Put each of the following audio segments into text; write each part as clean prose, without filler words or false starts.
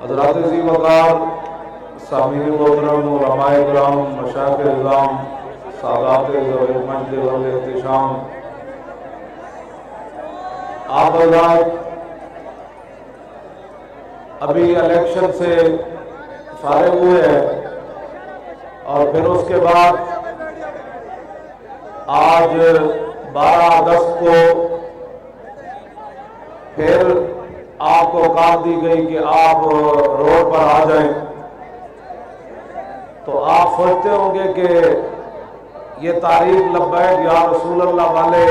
حضرات عزیز وقار سامعین محترم علماء کرام مشائخ اعظام سادات ذوی المجد والاحتشام آپ حضرات ابھی الیکشن سے فارغ ہوئے ہیں اور پھر اس کے بعد آج 12 اگست کو پھر آپ کو کہا دی گئی کہ آپ روڈ پر آ جائیں، تو آپ سوچتے ہوں گے کہ یہ تحریک لبیک یا رسول اللہ والے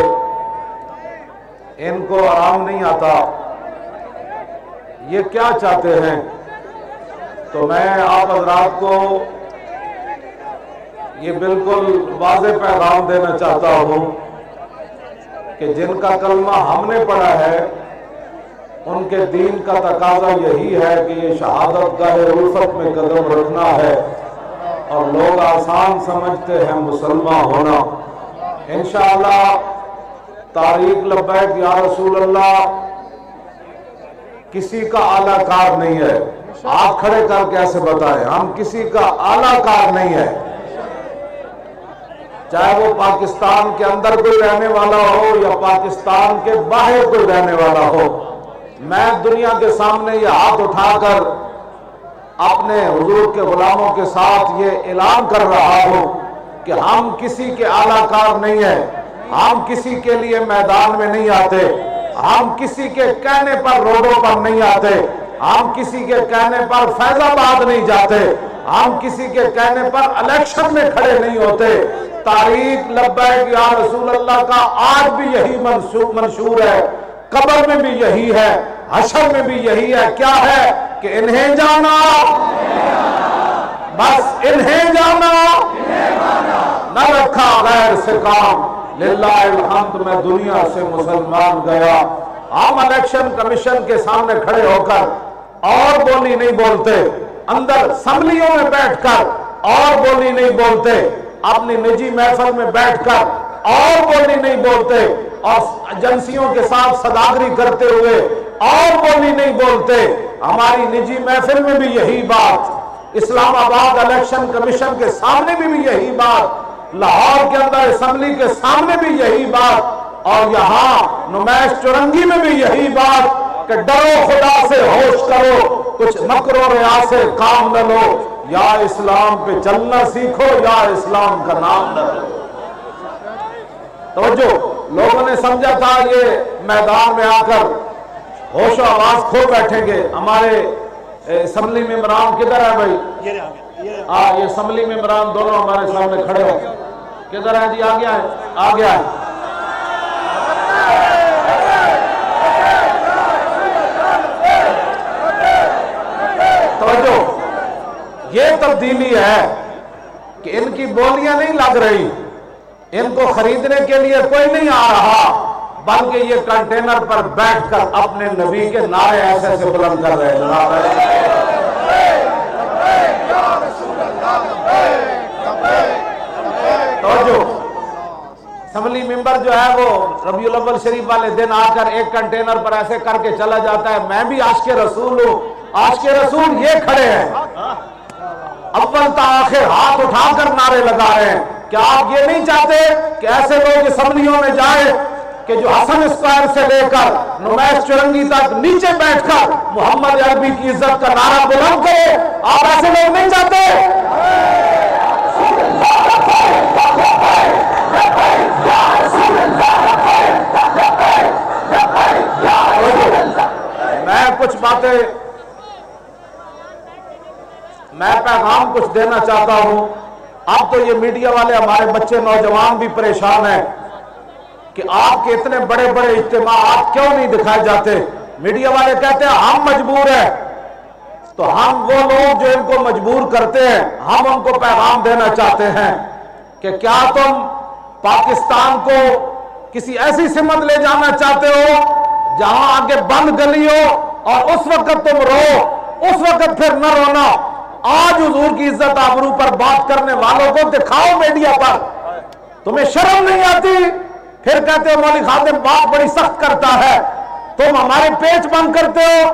ان کو آرام نہیں آتا، یہ کیا چاہتے ہیں؟ تو میں آپ حضرات کو یہ بالکل واضح پیغام دینا چاہتا ہوں کہ جن کا کلمہ ہم نے پڑھا ہے ان کے دین کا تقاضا یہی ہے کہ یہ شہادت گاہ الفت میں قدم رکھنا ہے، اور لوگ آسان سمجھتے ہیں مسلمان ہونا۔ انشاءاللہ تحریک لبیک یا رسول اللہ کسی کا اعلیٰ کار نہیں ہے، آپ کھڑے کر کے ایسے بتائیں، ہم کسی کا اعلیٰ کار نہیں ہے، چاہے وہ پاکستان کے اندر کوئی رہنے والا ہو یا پاکستان کے باہر کوئی رہنے والا ہو۔ میں دنیا کے سامنے یہ ہاتھ اٹھا کر اپنے حضور کے غلاموں کے ساتھ یہ اعلان کر رہا ہوں کہ ہم کسی کے اعلیٰ کار نہیں ہیں، ہم کسی کے لیے میدان میں نہیں آتے، ہم کسی کے کہنے پر روڈوں پر نہیں آتے، ہم کسی کے کہنے پر فیض آباد نہیں جاتے، ہم کسی کے کہنے پر الیکشن میں کھڑے نہیں ہوتے۔ تحریک لبیک یا رسول اللہ کا آج بھی یہی منشور ہے، قبر میں بھی یہی ہے، حشر میں بھی یہی ہے۔ کیا ہے کہ انہیں جانا، بس انہیں جانا، نہ رکھا غیر سے کام، للہ الحمد میں دنیا سے مسلمان گیا۔ ہم الیکشن کمیشن کے سامنے کھڑے ہو کر اور بولی نہیں بولتے، اندر اسمبلیوں میں بیٹھ کر اور بولی نہیں بولتے، اپنی نجی محفل میں بیٹھ کر اور بولی نہیں بولتے، اور ایجنسیوں کے ساتھ صداگری کرتے ہوئے اور بولی نہیں بولتے۔ ہماری نجی محفل میں بھی یہی بات، اسلام آباد الیکشن کمیشن کے سامنے بھی یہی بات، لاہور کے اندر اسمبلی کے سامنے بھی یہی بات، اور یہاں نمائش چرنگی میں بھی یہی بات کہ ڈرو خدا سے ہوش کرو، کچھ مکر و ریا سے کام نہ لو، یا اسلام پہ چلنا سیکھو یا اسلام کا نام نہ لو۔ توجہ، لوگوں نے سمجھا تھا یہ میدان میں آ کر ہوش و آواز کھو بیٹھیں گے۔ ہمارے اسمبلی ممبران کدھر ہے بھائی؟ یہ اسمبلی ممبران دونوں ہمارے سامنے کھڑے ہو، کدھر ہیں جی؟ آگیا ہے، آگیا ہے۔ توجہ، یہ تبدیلی ہے کہ ان کی بولیاں نہیں لگ رہی، ان کو خریدنے کے لیے کوئی نہیں آ رہا، بلکہ یہ کنٹینر پر بیٹھ کر اپنے نبی کے نعرے ایسے ایسے بلند کر رہے ہیں۔ توجہ، اسمبلی ممبر جو ہے وہ ربیع الاول شریف والے دن آ کر ایک کنٹینر پر ایسے کر کے چلا جاتا ہے، میں بھی عاشق رسول ہوں، عاشق رسول یہ کھڑے ہیں اول تا آخر ہاتھ اٹھا کر نعرے لگا رہے ہیں۔ کیا آپ یہ نہیں چاہتے کہ ایسے لوگ اسمبلیوں میں جائیں کہ جو حسن اسکوائر سے لے کر نمائش چرنگی تک نیچے بیٹھ کر محمد عربی کی عزت کا نعرہ بلند کرے؟ آپ ایسے لوگ نہیں چاہتے؟ میں کچھ باتیں، میں پیغام کچھ دینا چاہتا ہوں۔ اب تو یہ میڈیا والے ہمارے بچے نوجوان بھی پریشان ہیں کہ آپ کے اتنے بڑے بڑے اجتماعات کیوں نہیں دکھائے جاتے؟ میڈیا والے کہتے ہیں ہم مجبور ہیں، تو ہم وہ لوگ جو ان کو مجبور کرتے ہیں، ہم ان کو پیغام دینا چاہتے ہیں کہ کیا تم پاکستان کو کسی ایسی سمت لے جانا چاہتے ہو جہاں آگے بند گلی ہو اور اس وقت تم رو، اس وقت پھر نہ رونا؟ آج حضور کی عزت آبرو پر بات کرنے والوں کو دکھاؤ میڈیا پر، تمہیں شرم نہیں آتی؟ پھر کہتے ہو مولوی خادم بات بڑی سخت کرتا ہے، تم ہمارے پیچ بند کرتے ہو،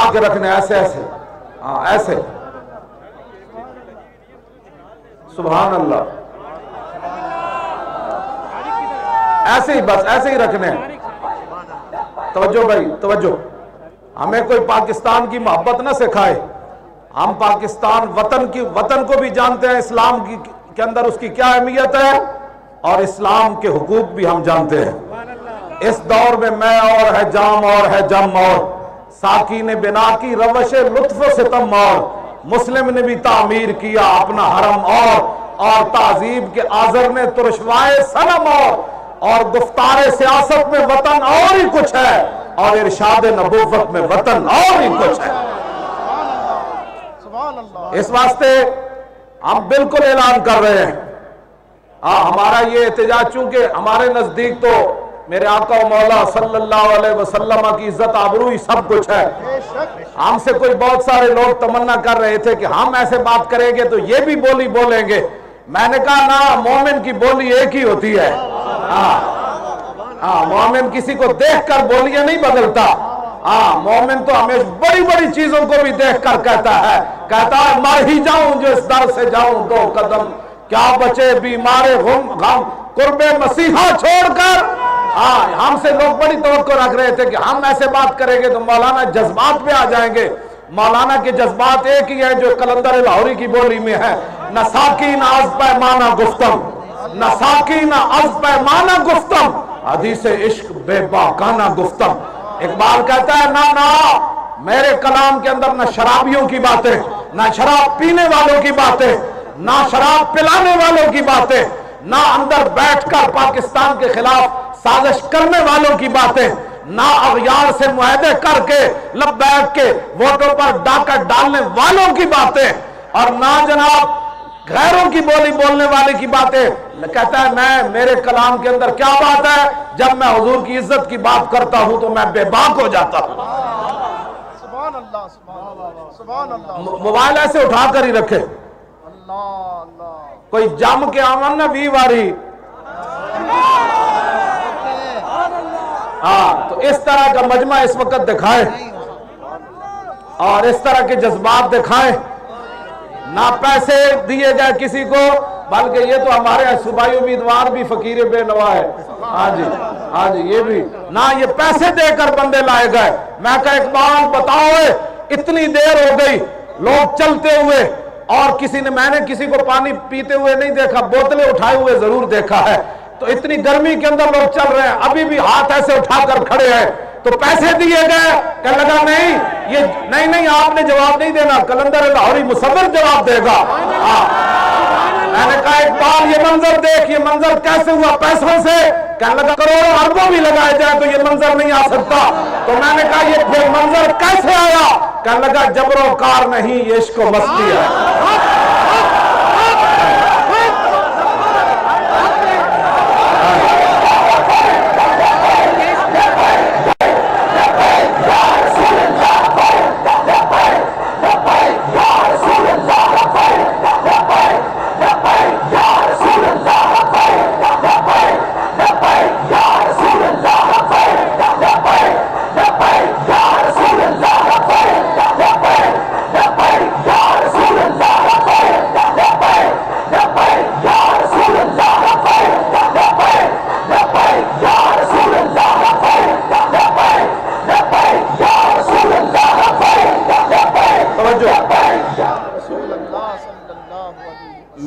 جھکا کے رکھنے، ایسے ایسے، ہاں ایسے، سبحان اللہ، ایسے ہی، بس ایسے ہی رکھنے۔ توجہ بھائی توجہ، ہمیں کوئی پاکستان کی محبت نہ سکھائے، ہم پاکستان وطن کو بھی جانتے ہیں، اسلام کے اندر اس کی کیا اہمیت ہے، اور اسلام کے حقوق بھی ہم جانتے ہیں۔ اس دور میں اور ہے جام اور ہے جم، اور ساکی نے بنا کی روش لطف و ستم، اور مسلم نے بھی تعمیر کیا اپنا حرم، اور تعذیب کے آذر نے ترشوائے صنم، اور گفتار سیاست میں وطن اور ہی کچھ ہے، اور ارشاد نبوت میں وطن اور ہی کچھ ہے۔ اس واسطے ہم بالکل اعلان کر رہے ہیں، ہمارا یہ احتجاج، چونکہ ہمارے نزدیک تو میرے آقا و مولا صلی اللہ علیہ وسلم کی عزت آبروئی سب کچھ ہے۔ ہم سے کوئی بہت سارے لوگ تمنا کر رہے تھے کہ ہم ایسے بات کریں گے تو یہ بھی بولی بولیں گے، میں نے کہا نا، مومن کی بولی ایک ہی ہوتی ہے، مومن کسی کو دیکھ کر بولیاں نہیں بدلتا، مومن تو ہمیشہ بڑی بڑی چیزوں کو بھی دیکھ کر کہتا ہے مر ہی جاؤں جو اس در سے جاؤں دو قدم، کیا بچے بیمار غم قرب مسیحا چھوڑ کر۔ ہم سے لوگ بڑی توقع رکھ رہے تھے کہ ہم ایسے بات کریں گے تو مولانا جذبات پہ آ جائیں گے۔ مولانا کے جذبات ایک ہی ہے جو قلندر لاہوری کی بولی میں ہے، نہ ساکی نہ از پیمانہ گفتم، نہ ساکی نہ از پیمانہ گفتم، حدیث عشق بے باکانہ گفتم۔ اقبال کہتا ہے نہ میرے کلام کے اندر نہ شرابیوں کی باتیں، نہ شراب پینے والوں کی باتیں، نہ شراب پلانے والوں کی باتیں، نہ اندر بیٹھ کر پاکستان کے خلاف سازش کرنے والوں کی باتیں، نہ اغیار سے معاہدے کر کے لبیک کے ووٹوں پر ڈاکہ ڈالنے والوں کی باتیں، اور نہ جناب غیروں کی بولی بولنے والے کی باتیں۔ کہتا ہے میرے کلام کے اندر کیا بات ہے، جب میں حضور کی عزت کی بات کرتا ہوں تو میں بے باک ہو جاتا ہوں۔ سبحان اللہ، سبحان اللہ، موبائل ایسے اٹھا کر ہی رکھے، کوئی جم کے آمن نہ بھی واری، تو اس طرح کا مجمع اس وقت دکھائے اور اس طرح کے جذبات دکھائیں، نہ پیسے دیے جائے کسی کو، بلکہ یہ تو ہمارے صوبائی امیدوار بھی فقیر بے نوا ہے، ہاں جی یہ بھی نہ یہ پیسے دے کر بندے لائے گئے۔ میں کہا اقبال بتاؤ، اتنی دیر ہو گئی لوگ چلتے ہوئے، اور میں نے کسی کو پانی پیتے ہوئے نہیں دیکھا، بوتلیں اٹھائے ہوئے ضرور دیکھا ہے، تو اتنی گرمی کے اندر لوگ چل رہے ہیں، ابھی بھی ہاتھ ایسے اٹھا کر کھڑے ہیں، تو پیسے دیے گئے؟ کہنے لگا نہیں آپ نے جواب نہیں دینا، قلندر لاہوری مصور جواب دے گا۔ میں نے کہا اقبال یہ منظر دیکھ، یہ منظر کیسے ہوا؟ پیسوں سے؟ کہنے لگا کروڑوں اربوں بھی لگائے جائے تو یہ منظر نہیں آ سکتا۔ تو میں نے کہا یہ پھر منظر کیسے آیا؟ کہنے لگا جبر و کار نہیں، یہ عشق و مستی ہے۔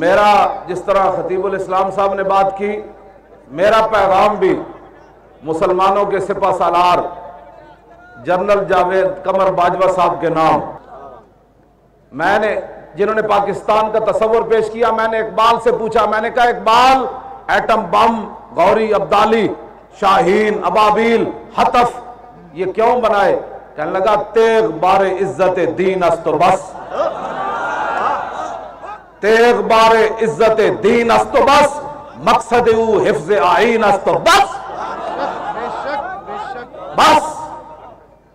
میرا جس طرح خطیب الاسلام صاحب نے بات کی، میرا پیغام بھی مسلمانوں کے سپہ سالار جنرل جاوید قمر باجوہ صاحب کے نام، جنہوں نے پاکستان کا تصور پیش کیا، میں نے اقبال سے پوچھا، میں نے کہا اقبال ایٹم بم، غوری ابدالی، شاہین، ابابیل، حطف یہ کیوں بنائے؟ کہنے لگا تیغ بار عزت دین است و بس، تیغ بار عزت دین است و بس، مقصد او حفظ آئین است و بس، بس۔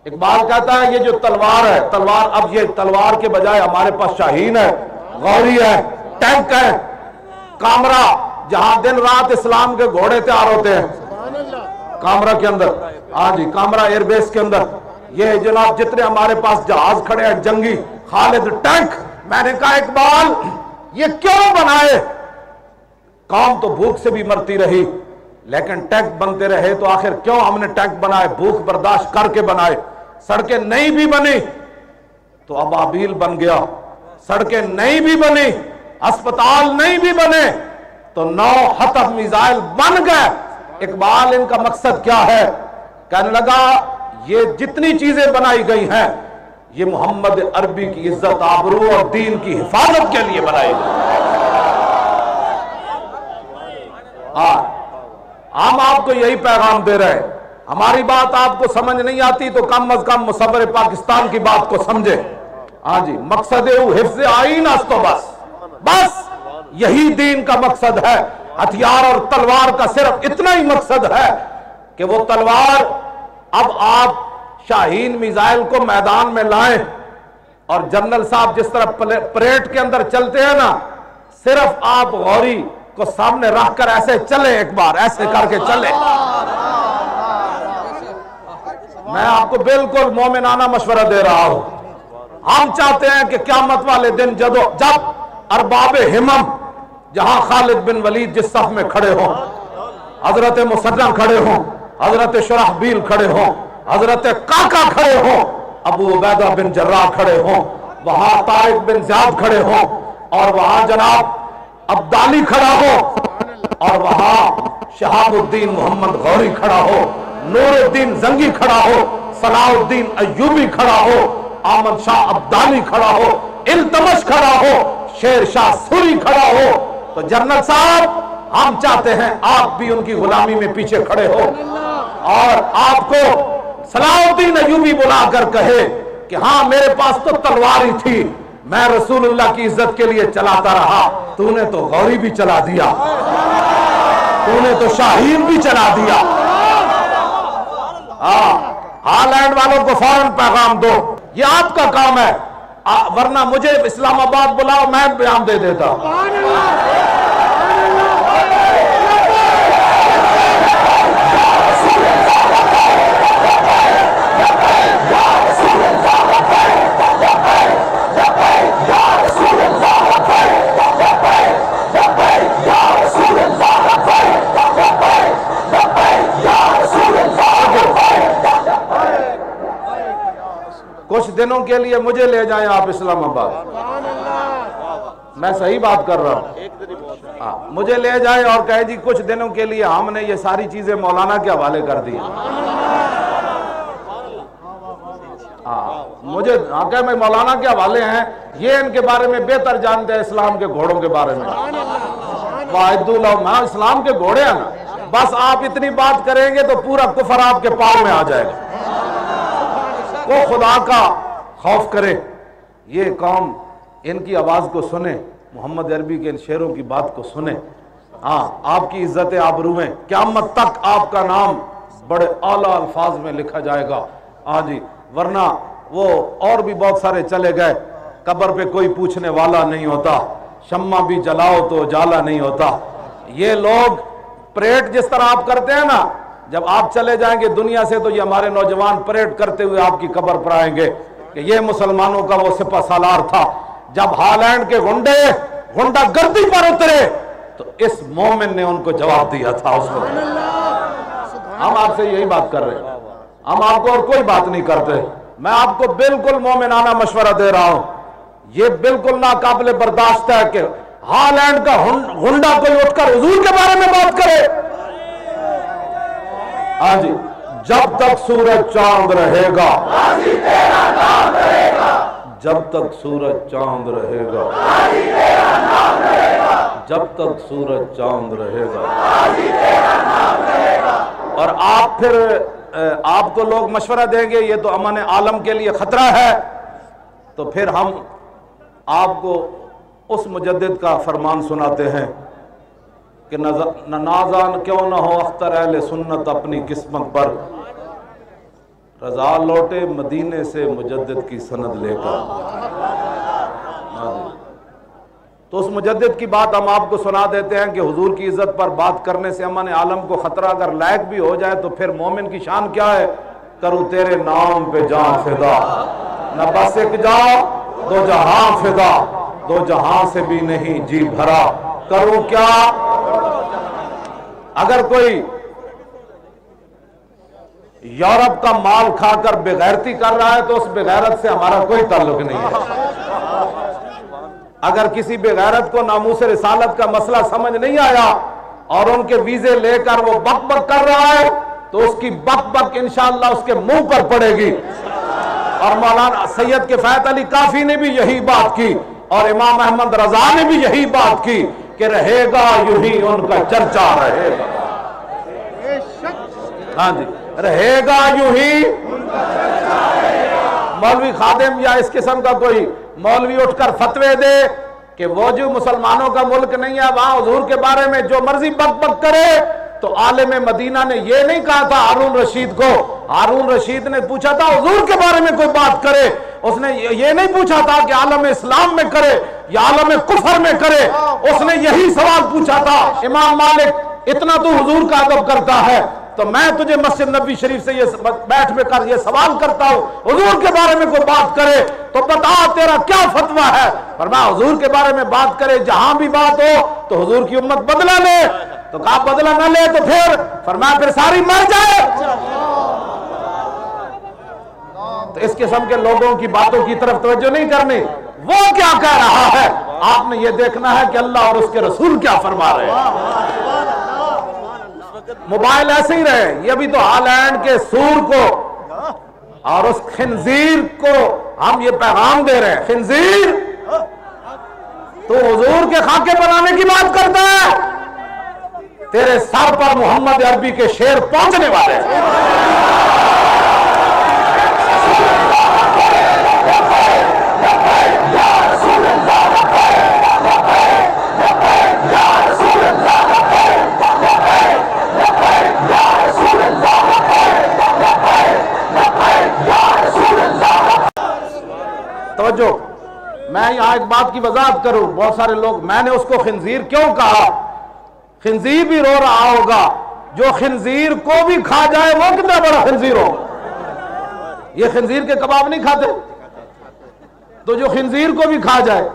اقبال کہتا ہے یہ جو تلوار ہے، اب یہ تلوار کے بجائے ہمارے پاس شاہین ہے، غوری ہے، ٹینک ہے، کامرہ، جہاں دن رات اسلام کے گھوڑے تیار ہوتے ہیں، کامرہ کے اندر، کامرہ ایئر بیس کے اندر، یہ جناب جتنے ہمارے پاس جہاز کھڑے ہیں جنگی، خالد ٹینک، میں نے کہا اقبال یہ کیوں بنائے؟ قوم تو بھوک سے بھی مرتی رہی لیکن ٹینک بنتے رہے، تو آخر کیوں ہم نے ٹینک بنائے؟ بھوک برداشت کر کے بنائے۔ سڑکیں نہیں بھی بنی تو ابابیل بن گیا، سڑکیں نہیں بھی بنی، اسپتال نہیں بھی بنے تو 9 حطب میزائل بن گئے۔ اقبال ان کا مقصد کیا ہے؟ کہنے لگا یہ جتنی چیزیں بنائی گئی ہیں یہ محمد عربی کی عزت آبرو اور دین کی حفاظت کے لیے بنائی گئی۔ ہم آپ کو یہی پیغام دے رہے ہیں، ہماری بات آپ کو سمجھ نہیں آتی تو کم از کم مصور پاکستان کی بات کو سمجھے۔ ہاں جی، مقصد حفظ آئین است تو بس یہی دین کا مقصد ہے۔ ہتھیار اور تلوار کا صرف اتنا ہی مقصد ہے کہ وہ تلوار اب آپ شاہین میزائل کو میدان میں لائیں اور جنرل صاحب جس طرح پریڈ کے اندر چلتے ہیں نا، صرف آپ غوری کو سامنے رکھ کر ایسے چلیں، ایک بار ایسے کر کے چلیں۔ میں آپ کو بالکل مومنانہ مشورہ دے رہا ہوں۔ ہم چاہتے ہیں کہ قیامت والے دن جب ارباب ہمم، جہاں خالد بن ولید جس صف میں کھڑے ہوں، حضرت مسنع کھڑے ہوں، حضرت شرحبیل کھڑے ہوں، حضرت قعقاع کھڑے ہوں، ابو عبیدہ بن جراح کھڑے ہوں، وہاں طارق بن زیاد کھڑے ہوں، اور وہاں جناب عبدالی کھڑا ہو، اور وہاں شہاب الدین محمد غوری کھڑا ہو، نور الدین زنگی کھڑا ہو، صلاح الدین ایوبی کھڑا ہو، احمد شاہ عبدالی کھڑا ہو، التمش کھڑا ہو، شیر شاہ سوری کھڑا ہو، تو جنرل صاحب ہم چاہتے ہیں آپ بھی ان کی غلامی میں پیچھے کھڑے ہو اور آپ کو صلاح الدین ایوبی بلا کر کہے کہ ہاں میرے پاس تو تلوار ہی تھی، میں رسول اللہ کی عزت کے لیے چلاتا رہا، تو نے تو غوری بھی چلا دیا، تو نے تو شاہین بھی چلا دیا۔ ہالینڈ والوں کو فوراً پیغام دو، یہ آپ کا کام ہے، ورنہ مجھے اسلام آباد بلاؤ میں بیان دے دیتا۔ کچھ دنوں کے لیے مجھے لے جائیں آپ اسلام آباد، میں صحیح بات کر رہا ہوں، مجھے لے جائیں اور کہے جی کچھ دنوں کے لیے ہم نے یہ ساری چیزیں مولانا کے حوالے کر دی، مجھے کہ میں مولانا کے حوالے ہیں، یہ ان کے بارے میں بہتر جانتے ہیں اسلام کے گھوڑوں کے بارے میں۔ میں اسلام کے گھوڑے ہیں نا، بس آپ اتنی بات کریں گے تو پورا کفر آپ کے پاؤں میں آ جائے گا۔ وہ خدا کا خوف کرے، یہ قوم ان کی آواز کو سنے، محمد عربی کے ان شعروں کی بات کو سنے، آپ کی عزت آبرو میں قیامت تک آپ کا نام بڑے اعلیٰ الفاظ میں لکھا جائے گا۔ جی، ورنہ وہ اور بھی بہت سارے چلے گئے، قبر پہ کوئی پوچھنے والا نہیں ہوتا، شمع بھی جلاؤ تو اجالا نہیں ہوتا۔ یہ لوگ پریڈ جس طرح آپ کرتے ہیں نا، جب آپ چلے جائیں گے دنیا سے تو یہ ہمارے نوجوان پریڈ کرتے ہوئے آپ کی قبر پر آئیں گے کہ یہ مسلمانوں کا وہ سپہ سالار تھا۔ جب ہالینڈ کے غنڈہ گردی پر اترے تو اس مومن نے ان کو جواب دیا تھا اس وقت۔ ہم آپ سے یہی بات کر رہے ہیں، ہم آپ کو اور کوئی بات نہیں کرتے۔ میں آپ کو بالکل مومنانہ مشورہ دے رہا ہوں، یہ بالکل ناقابل برداشت ہے کہ ہالینڈ کا غنڈہ کوئی اٹھ کر حضور کے بارے میں بات کرے۔ جی، جب تک سورج چاند رہے گا، جب تک سورج چاند رہے گا، جب تک سورج چاند رہے گا، اور آپ پھر آپ کو لوگ مشورہ دیں گے یہ تو امن عالم کے لیے خطرہ ہے، تو پھر ہم آپ کو اس مجدد کا فرمان سناتے ہیں کہ نازان کیوں نہ ہو اختر اہل سنت اپنی قسمت پر، رضا لوٹے مدینے سے مجدد کی سند لے کر۔ تو اس مجدد کی بات ہم آپ کو سنا دیتے ہیں کہ حضور کی عزت پر بات کرنے سے امن عالم کو خطرہ اگر لائق بھی ہو جائے تو پھر مومن کی شان کیا ہے؟ کروں تیرے نام پہ جان فدا، نہ بس ایک جا دو جہاں فدا، دو جہاں سے بھی نہیں جی بھرا، کروں کیا؟ اگر کوئی یورپ کا مال کھا کر بغیرتی کر رہا ہے تو اس بغیرت سے ہمارا کوئی تعلق نہیں ہے۔ اگر کسی بغیرت کو ناموس رسالت کا مسئلہ سمجھ نہیں آیا اور ان کے ویزے لے کر وہ بک بک کر رہا ہے تو اس کی بک بک انشاءاللہ اس کے منہ پر پڑے گی۔ اور مولانا سید کفایت علی کافی نے بھی یہی بات کی، اور امام احمد رضا نے بھی یہی بات کی کہ رہے گا یوں ہی ان کا چرچا رہے گا۔ ہاں جی، رہے گا یوں ہی۔ مولوی خادم یا اس قسم کا کوئی مولوی اٹھ کر فتوے دے کہ وہ جو مسلمانوں کا ملک نہیں ہے وہاں حضور کے بارے میں جو مرضی بک بک کرے، تو عالم مدینہ نے یہ نہیں کہا تھا ہارون رشید کو۔ ہارون رشید نے پوچھا تھا حضور کے بارے میں کوئی بات کرے، اس نے یہ نہیں پوچھا تھا کہ عالم اسلام میں کرے یا عالم کفر میں کرے، اس نے یہی سوال پوچھا تھا امام مالک اتنا تو حضور کا ادب کرتا ہے تو میں تجھے مسجد نبی شریف سے یہ بیٹھ میں کر یہ سوال کرتا ہوں، حضور کے بارے میں کوئی بات کرے تو بتا تیرا کیا فتویٰ ہے؟ فرمایا حضور کے بارے میں بات کرے جہاں بھی بات ہو تو حضور کی امت بدلہ لے، تو کہا بدلہ نہ لے تو پھر فرمایا پھر ساری مر جائے۔ تو اس قسم کے لوگوں کی باتوں کی طرف توجہ نہیں کرنی، وہ کیا کہہ رہا ہے آپ نے یہ دیکھنا ہے کہ اللہ اور اس کے رسول کیا فرما رہے ہیں۔ موبائل ایسے ہی رہے، یہ بھی تو ہالینڈ کے سور کو اور اس خنزیر کو ہم یہ پیغام دے رہے ہیں، خنزیر تو حضور کے خاکے بنانے کی بات کرتا ہے، تیرے سر پر محمد عربی کے شعر پہنچنے والے ہیں۔ توجہ، میں یہاں ایک بات کی وضاحت کروں، بہت سارے لوگ میں نے اس کو خنزیر کیوں کہا؟ خنزیر بھی رو رہا ہوگا، جو خنزیر کو بھی کھا جائے وہ کتنا بڑا خنزیر ہو؟ یہ خنزیر کے کباب نہیں کھاتے تو جو خنزیر کو بھی کھا جائے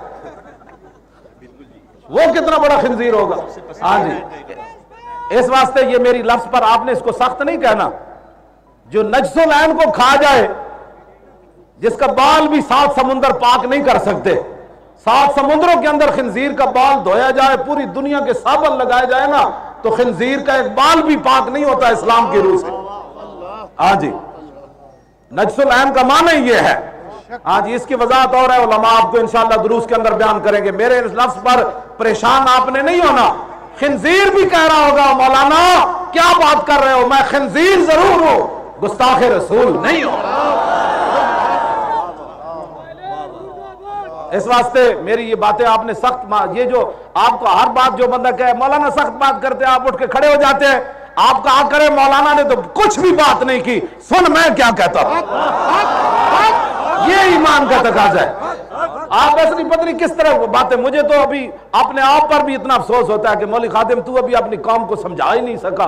وہ کتنا بڑا خنزیر ہوگا؟ ہاں جی، اس واسطے یہ میری لفظ پر آپ نے اس کو سخت نہیں کہنا، جو نجس العین کو کھا جائے، جس کا بال بھی 7 سمندر پاک نہیں کر سکتے، 7 سمندروں کے اندر خنزیر کا بال دھویا جائے، پوری دنیا کے صابن لگائے جائے نا تو خنزیر کا ایک بال بھی پاک نہیں ہوتا اسلام کی روح سے۔ ہاں جی، نجس العین کا معنی یہ ہے۔ ہاں جی، اس کی وضاحت اور ہے، علماء آپ کو انشاءاللہ دروس کے اندر بیان کریں گے، میرے اس لفظ پر پریشان آپ نے نہیں ہونا۔ خنزیر بھی کہہ رہا ہوگا مولانا کیا بات کر رہے ہو، میں خنزیر ضرور ہوں، گستاخ رسول نہیں ہوں۔ اس واسطے میری یہ باتیں آپ نے سخت، یہ جو آپ کو ہر بات جو بندہ کہے مولانا سخت بات کرتے ہیں، آپ اٹھ کے کھڑے ہو جاتے ہیں، آپ کہا کرے مولانا نے تو کچھ بھی بات نہیں کی، سن میں کیا کہتا ہوں، یہ ایمان کا تقاضا ہے۔ آپ ایسا نہیں، پتہ نہیں کس طرح باتیں، مجھے تو ابھی اپنے آپ پر بھی اتنا افسوس ہوتا ہے کہ مولوی خادم تو ابھی اپنی قوم کو سمجھا ہی نہیں سکا،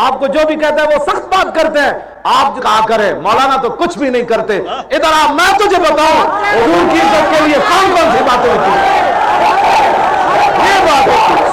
آپ کو جو بھی کہتا ہے وہ سخت بات کرتے ہیں، آپ کہا کرے مولانا تو کچھ بھی نہیں کرتے، ادھر آپ میں تجھے بتاؤں حضور کی عزت کے لیے کون کون سی باتیں ہوتی ہیں، یہ بات ہوتی ہے۔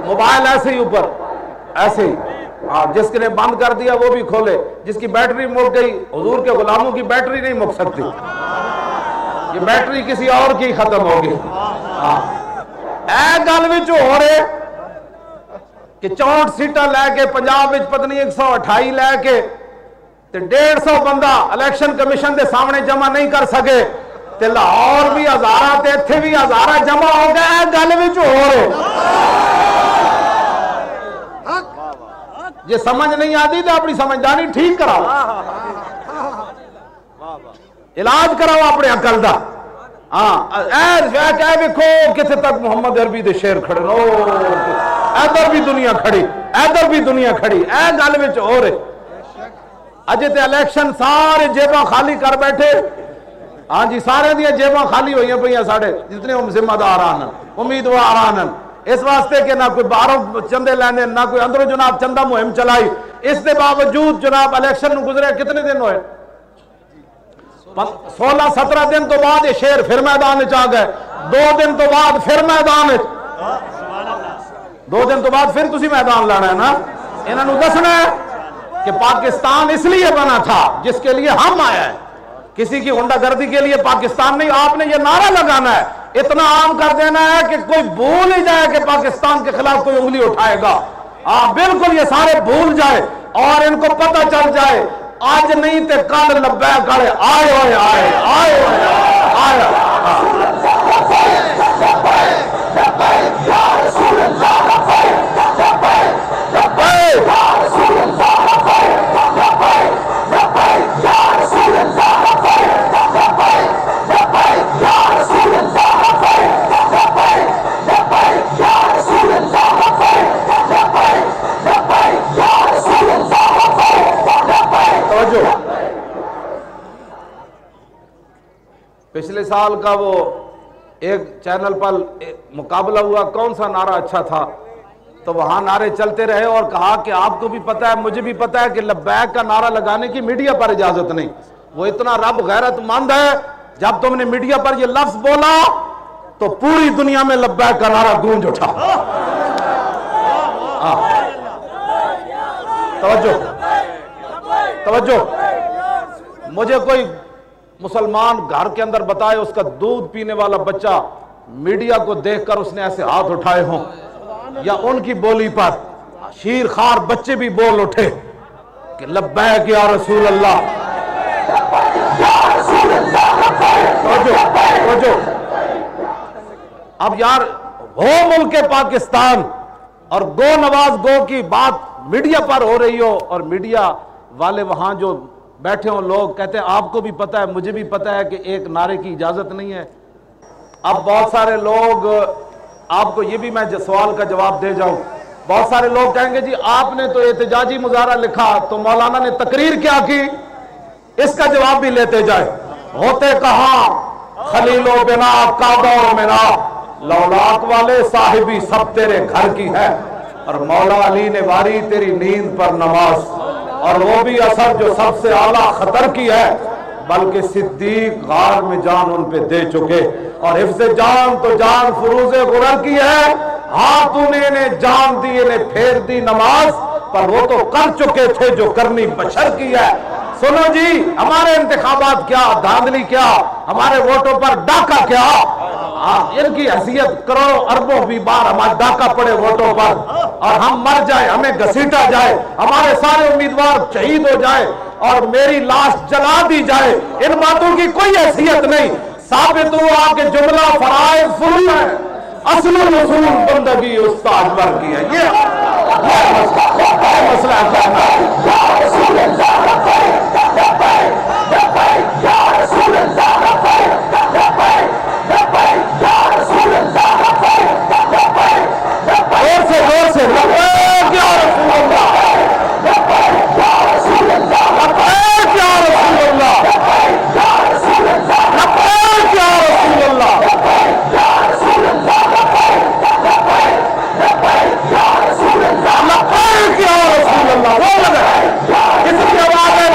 موبائل ایسے ہی اوپر ایسے ہی، جس نے بند کر دیا وہ بھی کھولے، جس کی بیٹری مک گئی، حضور کے غلاموں کی بیٹری نہیں مک سکتی، یہ بیٹری کسی اور کی ختم ہوگی۔ اے گل وچ ہو رہے کہ 64 سیٹاں لے کے پنجاب وچ پتہ نہیں 128 لے کے تے 150 بندہ الیکشن کمیشن دے سامنے جمع نہیں کر سکے تے لاہور بھی ہزارہ تے ایتھے بھی ہزارہ جمع ہو گئے، گل وچ ہو رہے یہ سمجھ نہیں آتی تو اپنی سمجھداری ٹھیک کرا۔ علاج کراؤ اپنے عقل دا. ہاں اے ویکھو کتنے تک محمد عربی دے شیر کھڑے نو, ادھر بھی دنیا کھڑی, ادھر بھی دنیا کھڑی. اے گل وچ ہو رہے اجے تے الیکشن سارے جیباں خالی کر بیٹھے. ہاں جی سارے دیا جیباں خالی ہوئی پہ ساڑھے جتنے ذمہ دار آن امیدوار آن, اس واسطے کہ نہ کوئی باہروں چندے لینے نہ کوئی اندروں جناب چندہ مہم چلائی. اس کے باوجود جناب الیکشن گزرے کتنے دن ہوئے, 16-17 دن تو بعد یہ شیر پھر میدان آ گئے. 2 دن تو بعد پھر میدان, 2 دن تو بعد پھر تسی میدان لانا ہے نا. انہوں دسنا ہے کہ پاکستان اس لیے بنا تھا جس کے لیے ہم آئے ہیں, کسی کی غنڈہ گردی کے لیے پاکستان نہیں. آپ نے یہ نعرہ لگانا ہے, اتنا عام کر دینا ہے کہ کوئی بھول ہی جائے کہ پاکستان کے خلاف کوئی انگلی اٹھائے گا. بالکل یہ سارے بھول جائے اور ان کو پتہ چل جائے آج نہیں تے کل لبیک کرے آئے ہوئے آئے آئے آئے. پچھلے سال کا وہ ایک چینل پر مقابلہ ہوا, کون سا نعرہ اچھا تھا, تو وہاں نعرے چلتے رہے اور کہا کہ آپ کو بھی پتہ ہے مجھے بھی پتہ ہے کہ لبیک کا نعرہ لگانے کی میڈیا پر اجازت نہیں. وہ اتنا رب غیرت مند ہے, جب تم نے میڈیا پر یہ لفظ بولا تو پوری دنیا میں لبیک کا نعرہ گونج اٹھا. توجہ توجہ. مجھے کوئی مسلمان گھر کے اندر بتائے اس کا دودھ پینے والا بچہ میڈیا کو دیکھ کر اس نے ایسے ہاتھ اٹھائے ہوں, یا ان کی بولی پر شیر خار بچے بھی بول اٹھے کہ لبیک یا رسول اللہ. اب یار ہو ملک پاکستان اور گو نواز گو کی بات میڈیا پر ہو رہی ہو, اور میڈیا والے وہاں جو بیٹھے ہوں لوگ کہتے ہیں آپ کو بھی پتہ ہے مجھے بھی پتہ ہے کہ ایک نعرے کی اجازت نہیں ہے. اب بہت سارے لوگ, آپ کو یہ بھی میں سوال کا جواب دے جاؤں, بہت سارے لوگ کہیں گے جی آپ نے تو احتجاجی مظاہرہ لکھا تو مولانا نے تقریر کیا کی, اس کا جواب بھی لیتے جائے. ہوتے کہاں خلیل و بنا کعبہ و منا, لولاک والے صاحبی سب تیرے گھر کی ہے, اور مولا علی نے واری تیری نیند پر نماز, اور وہ بھی اثر جو سب سے اعلیٰ خطر کی ہے, بلکہ صدیق غار میں جان ان پہ دے چکے, اور حفظ جان تو جان فروز غرر کی ہے, ہاتھ انہیں جان دی انہیں پھیر دی نماز, پر وہ تو کر چکے تھے جو کرنی بشر کی ہے. سنو جی ہمارے انتخابات کیا, دھاندلی کیا, ہمارے ووٹوں پر ڈاکہ کیا, ان کی حیثیت کروڑوں اربوں بھی بار ہمارا ڈاکہ پڑے ووٹوں پر, اور ہم مر جائے, ہمیں گھسیٹا جائے, ہمارے سارے امیدوار شہید ہو جائے اور میری لاش جلا دی جائے, ان باتوں کی کوئی حیثیت نہیں. ثابت ہوا کہ جملہ فرائض فروض ہے, اصل رسول بندگی استاد پر کی ہے. یہ مسئلہ زور سے لبیک یا رسول اللہ, لبیک یا رسول اللہ, لبیک یا رسول اللہ, لبیک یا رسول اللہ, لبیک یا رسول اللہ. وہ لگا کس کی آواز ہے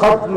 ختم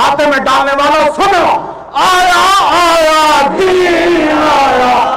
کھاتے میں ڈالنے والوں سنو، آیا آیا دین آیا